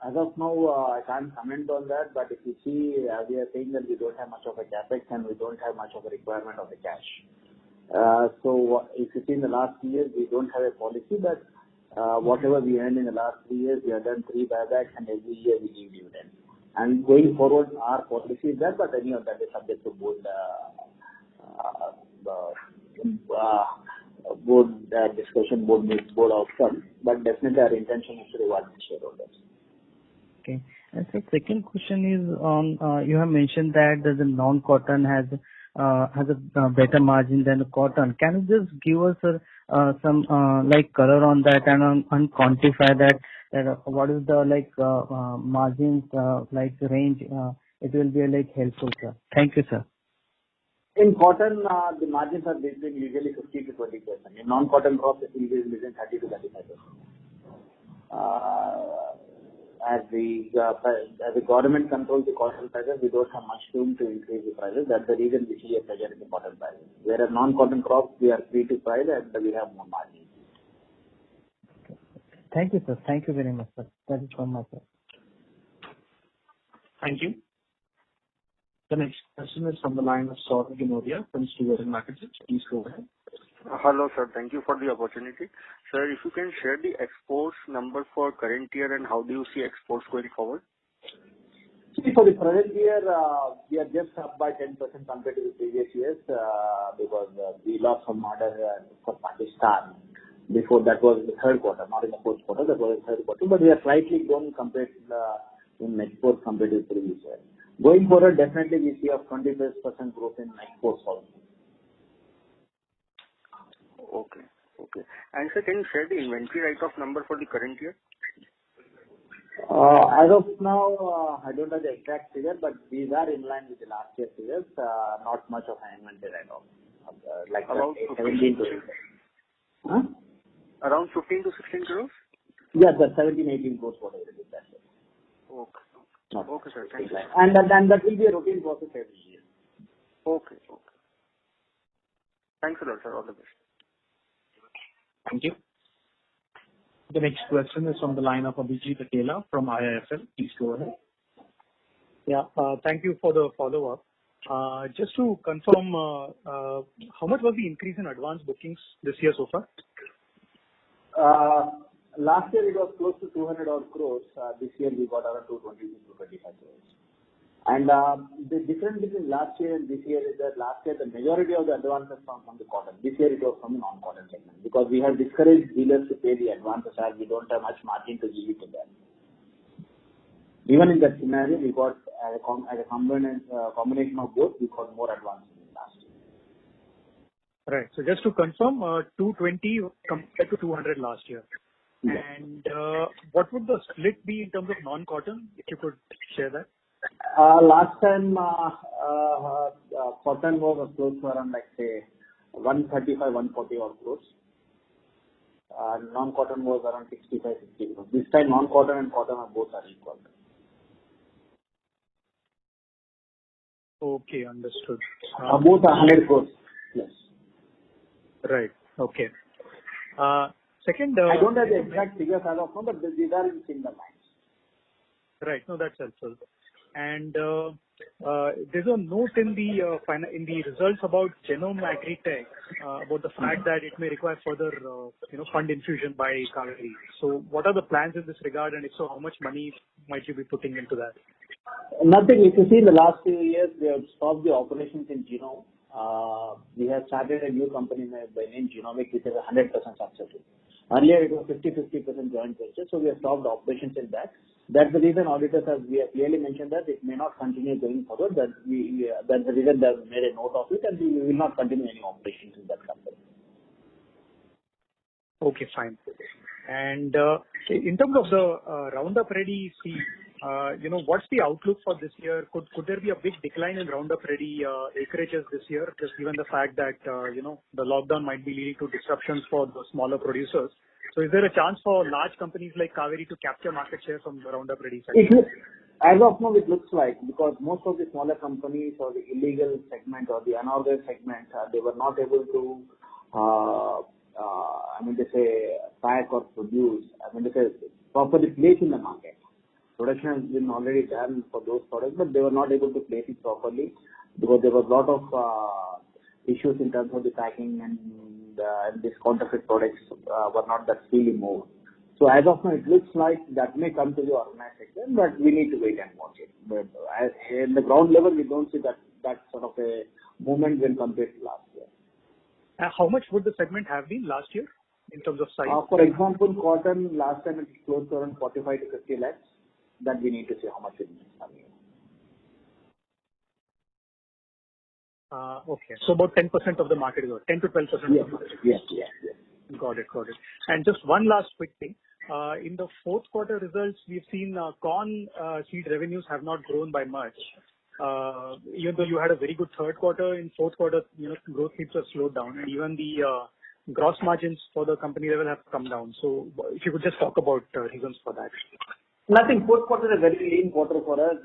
[SPEAKER 9] as of now, I can't comment on that, but if you see, we are saying that we don't have much of a capex and we don't have much of a requirement of the cash. So if you see in the last 2 years, we don't have a policy, but whatever we earned in the last 3 years, we have done 3 buybacks and every year we give dividends. And going forward, our policy is that, but any of that is subject to board discussion, board outcome. But definitely our intention is to reward the shareholders.
[SPEAKER 16] Okay. And so second question is on, you have mentioned that the non-cotton has a better margin than the cotton. Can you just give us some color on that and quantify that what is the margins range? It will be helpful, sir. Thank you, sir.
[SPEAKER 9] In cotton, the margins are between usually 50 to 20%. In non-cotton crops, it will be between 30 to 35%. As the government controls the cotton prices, we don't have much room to increase the prices. That's the reason we see a pressure in the cotton prices. Whereas non-cotton crops, we are free to price and we have more margin.
[SPEAKER 16] Thank you, sir. Thank you very much, sir. That is from my side.
[SPEAKER 14] Thank you. The next question is from the line of Saurabh Ginodia from Stewart & Mackerson. Please go ahead.
[SPEAKER 17] Hello, sir. Thank you for the opportunity. Sir, if you can share the exports number for current year and how do you see exports going forward?
[SPEAKER 9] See, for the present year, we are just up by 10% compared to the previous years because we lost some order for Pakistan. Before that was the third quarter, not in the fourth quarter, that was the third quarter. But we are slightly grown compared to in exports compared to the previous year. Going forward, definitely we see a 20% growth in exports also.
[SPEAKER 17] Okay. And sir, can you share the inventory write-off number for the current year?
[SPEAKER 9] As of now, I don't have the exact figure, but these are in line with the last year's figures. Not much of an inventory write-off.
[SPEAKER 17] Around
[SPEAKER 9] 17 to 16. Huh?
[SPEAKER 17] Around 15 to 16 crores?
[SPEAKER 9] Yes, sir. 17, 18 crores, whatever it is. That's it.
[SPEAKER 17] Okay. Okay, sir. Thank you.
[SPEAKER 9] And that will be a routine process every year.
[SPEAKER 17] Okay. Thanks a lot, sir. All the best.
[SPEAKER 14] Thank you. The next question is from the line of Abhijit Akela from IIFL. Please go ahead.
[SPEAKER 15] Yeah. Thank you for the follow-up. Just to confirm, how much was the increase in advance bookings this year so far?
[SPEAKER 9] Last year it was close to 200 odd crores. This year we got around 220 to 225 crores. And the difference between last year and this year is that last year the majority of the advances from the cotton. This year it was from the non-cotton segment because we have discouraged dealers to pay the advances as we don't have much margin to give it to them. Even in that scenario, we got as a combination of both, we got more advances than last year.
[SPEAKER 15] Right. So just to confirm, 220 compared to 200 last year. Yes. And what would the split be in terms of non-cotton, if you could share that?
[SPEAKER 9] Last time, cotton was close to around, 135, 140 odd crores. Non-cotton was around 65, 60 crores. This time, non-cotton and cotton are both equal.
[SPEAKER 15] Okay, understood.
[SPEAKER 9] Both are 100 crores. Yes.
[SPEAKER 15] Right. Okay. Second,
[SPEAKER 9] I don't have the exact figures as of now, but these are in similar lines.
[SPEAKER 15] Right. No, that's helpful. And there's a note in the results about Genome Agritech about the fact that it may require further fund infusion by Kaveri. So what are the plans in this regard, and if so, how much money might you be putting into that?
[SPEAKER 9] Nothing. If you see in the last few years, we have stopped the operations in Genome. We have started a new company by name Genomic, which is 100% successful. Earlier it was 50-50% joint venture, so we have stopped operations in that. That's the reason auditors we have clearly mentioned that it may not continue going forward. That's the reason they have made a note of it, and we will not continue any operations in that company.
[SPEAKER 15] Okay, fine. And in terms of the Roundup Ready seed,
[SPEAKER 12] what's the outlook for this year? Could there be a big decline in Roundup Ready acreages this year, just given the fact that, the lockdown might be leading to disruptions for the smaller producers? So is there a chance for large companies like Kaveri to capture market share from the Roundup Ready segment?
[SPEAKER 9] As of now, it looks like, because most of the smaller companies or the illegal segment or the unorganized segment, they were not able to, pack or produce, properly place in the market. Production has been already done for those products, but they were not able to place it properly because there was a lot of issues in terms of the packing, and these counterfeit products were not that freely moved. So as of now, it looks like that may come to the organized sector, but we need to wait and watch it. But in the ground level, we don't see that sort of a movement when compared to last year.
[SPEAKER 12] How much would the segment have been last year in terms of size?
[SPEAKER 9] For example, cotton last time it closed around 45 to 50 lakhs. That we need to see how much it is coming.
[SPEAKER 12] Okay. So about 10% of the market is 10 to 12% of the market.
[SPEAKER 9] Yes.
[SPEAKER 12] Got it. And just one last quick thing. In the fourth quarter results, we've seen corn seed revenues have not grown by much. Even though you had a very good third quarter, in fourth quarter, growth rates have slowed down, and even the gross margins for the company level have come down. So if you could just talk about reasons for that.
[SPEAKER 9] Nothing. Fourth quarter is a very lean quarter for us.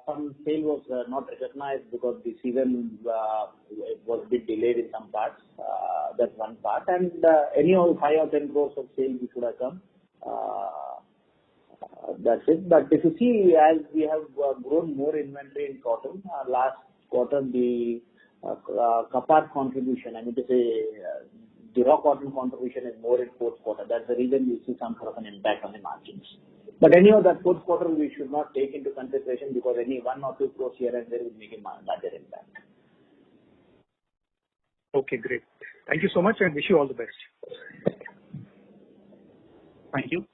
[SPEAKER 9] Some sale was not recognized because the season was a bit delayed in some parts. That's one part. And anyhow, 5 or 10 crores of sales which would have come. That's it. But if you see, as we have grown more inventory in cotton, last quarter the Kapat contribution, the raw cotton contribution is more in fourth quarter. That's the reason you see some sort of an impact on the margins. But anyhow, that fourth quarter we should not take into consideration because any 1 or 2 crores here and there will make a larger impact.
[SPEAKER 12] Okay, great. Thank you so much and wish you all the best.
[SPEAKER 14] Thank you.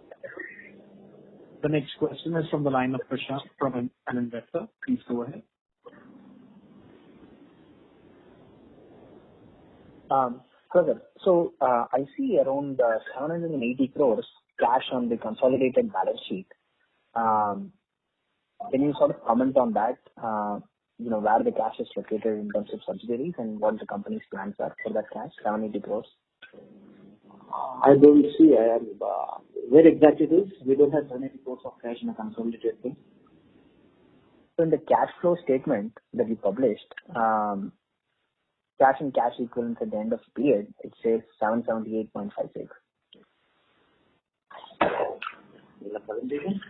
[SPEAKER 14] The next question is from the line of Prashant from an investor. Please go ahead.
[SPEAKER 5] Further, so I see around 780 crores cash on the consolidated balance sheet. Can you sort of comment on that? Where the cash is located in terms of subsidiaries and what the company's plans are for that cash, 780 crores?
[SPEAKER 9] I don't see where exactly it is. We don't have 780 crores of cash in a consolidated thing.
[SPEAKER 5] So in the cash flow statement that you published, cash and cash equivalents at the end of the period, it says 778.56.
[SPEAKER 9] In the presentation?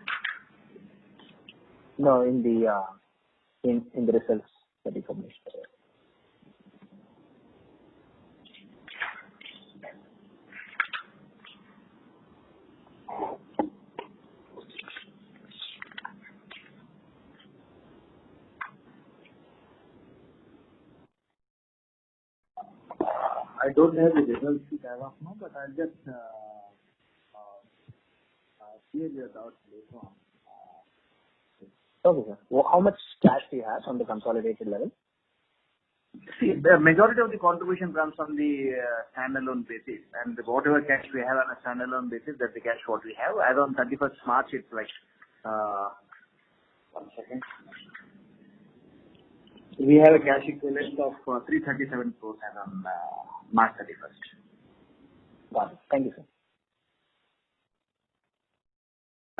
[SPEAKER 5] No, in the results that you published.
[SPEAKER 9] I don't have the results sheet as of now, but I'll just clear your doubts later on.
[SPEAKER 5] Okay, sir. Well, how much cash do you have on the consolidated level?
[SPEAKER 9] See, the majority of the contribution comes from the standalone basis, and whatever cash we have on a standalone basis, that's the cash what we have. As on 31st March, it's like, 1 second. We have a cash equivalent of 337 crores as on March 31st.
[SPEAKER 5] Got it. Thank you, sir.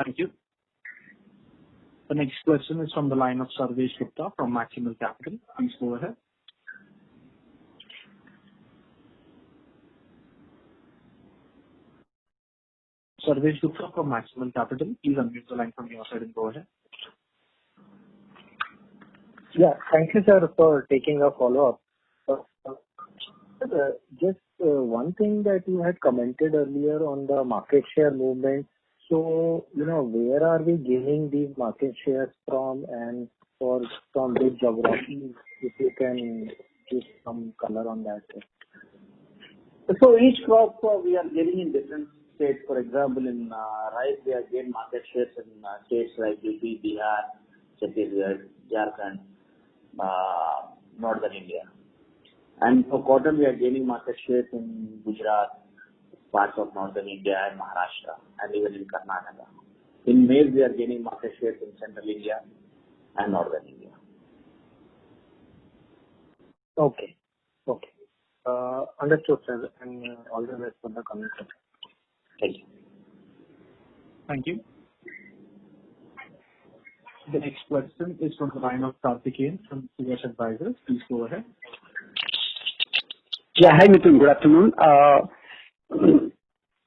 [SPEAKER 14] Thank you. The next question is from the line of Sarvesh Gupta from Maximal Capital. Please go ahead. Sarvesh Gupta from Maximal Capital. Please unmute the line from your side and go ahead.
[SPEAKER 15] Yeah, thank you, sir, for taking a follow-up. Just one thing that you had commented earlier on the market share movement. So, where are we gaining these market shares from and from which geographies, if you can give some color on that?
[SPEAKER 9] So each crop we are getting in different states. For example, in rice, we are getting market shares in states like UP, Bihar, Chhattisgarh, Jharkhand, Northern India. And for cotton, we are gaining market shares in Gujarat, parts of Northern India and Maharashtra, and even in Karnataka. In maize, we are gaining market shares in Central India and Northern India.
[SPEAKER 11] Okay. Understood, sir, and all the best for the coming quarter.
[SPEAKER 9] Thank you.
[SPEAKER 14] Thank you. The next question is from the line of Karthikeyan from CS Advisors. Please go ahead.
[SPEAKER 18] Yeah. Hi, Mithun. Good afternoon.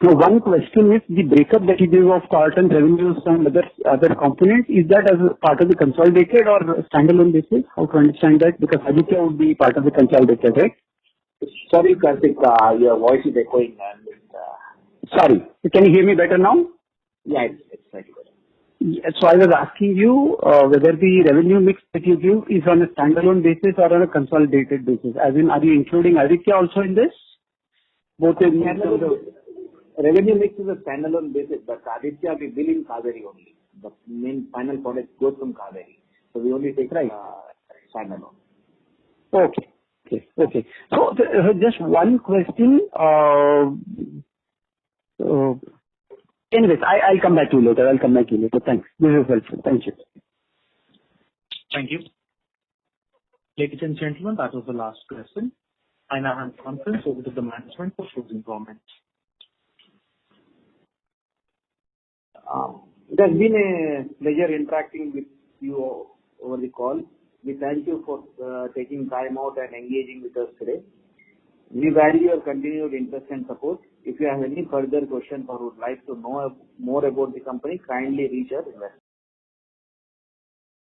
[SPEAKER 18] So one question is the breakup that you gave of cotton revenues and other components, is that as a part of the consolidated or standalone basis? How to understand that? Because Aditya would be part of the consolidated, right?
[SPEAKER 9] Sorry, Karthik, your voice is echoing.
[SPEAKER 18] Sorry. Can you hear me better now?
[SPEAKER 9] Yeah, it's slightly better.
[SPEAKER 18] So I was asking you whether the revenue mix that you give is on a standalone basis or on a consolidated basis. As in, are you including Aditya also in this? Both in terms of
[SPEAKER 9] revenue mix is a standalone basis, but Aditya we bill in Kaveri only. The main final product goes from Kaveri. So we only take standalone.
[SPEAKER 18] Okay. So just one question. Anyways, I'll come back to you later. Thanks. This is helpful. Thank you.
[SPEAKER 14] Thank you. Ladies and gentlemen, that was the last question. I now hand the conference over to the management for closing comments.
[SPEAKER 3] It has been a pleasure interacting with you over the call. We thank you for taking time out and engaging with us today. We value your continued interest and support. If you have any further questions or would like to know more about the company, kindly reach out.